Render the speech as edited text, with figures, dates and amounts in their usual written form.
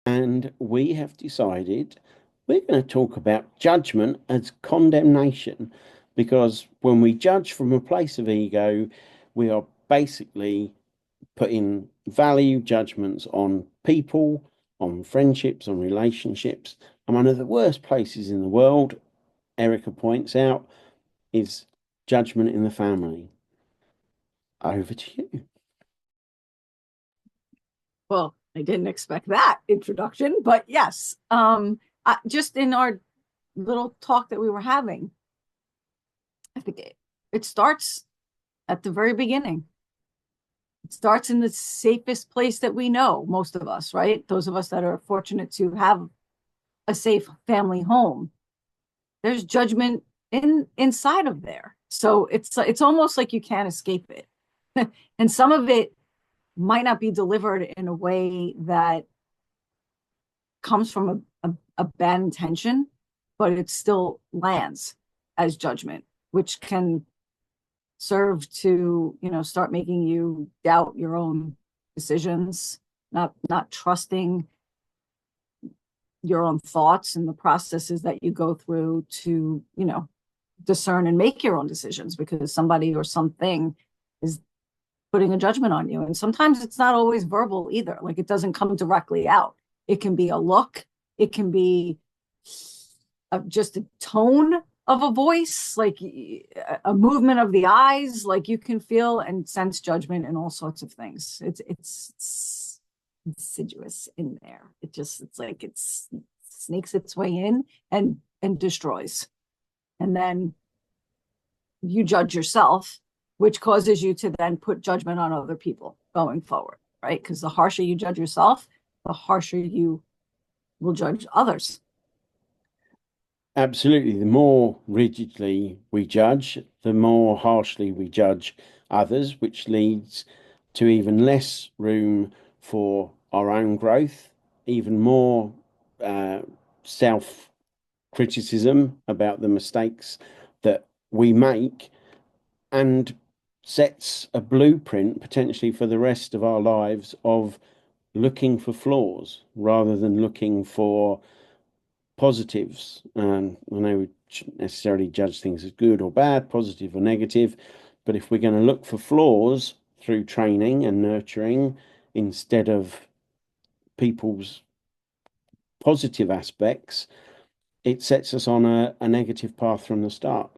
And we have decided we're going to talk about judgment as condemnation, because when we judge from a place of ego, we are basically putting value judgments on people, on friendships, on relationships. And one of the worst places in the world, Erika points out, is judgment in the family. Over to you. Well, I didn't expect that introduction, but yes. Just in our little talk that we were having, I think it starts at the very beginning. It starts in the safest place that we know, most of us, right? Those of us that are fortunate to have a safe family home. There's judgment inside of there. So it's almost like you can't escape it. And some of it might not be delivered in a way that comes from a bad intention, but it still lands as judgment, which can serve to, start making you doubt your own decisions, not trusting your own thoughts and the processes that you go through to, discern and make your own decisions, because somebody or something is putting a judgment on you. And sometimes it's not always verbal either. Like, it doesn't come directly out. It can be a look. It can be just a tone of a voice, like a movement of the eyes. Like, you can feel and sense judgment in all sorts of things. It's insidious in there. It's like it sneaks its way in and destroys. And then you judge yourself, which causes you to then put judgment on other people going forward, right? Because the harsher you judge yourself, the harsher you will judge others. Absolutely. The more rigidly we judge, the more harshly we judge others, which leads to even less room for our own growth, even more self criticism about the mistakes that we make, and sets a blueprint potentially for the rest of our lives of looking for flaws rather than looking for positives. I know we shouldn't necessarily judge things as good or bad, positive or negative, but if we're going to look for flaws through training and nurturing instead of people's positive aspects, it sets us on a negative path from the start.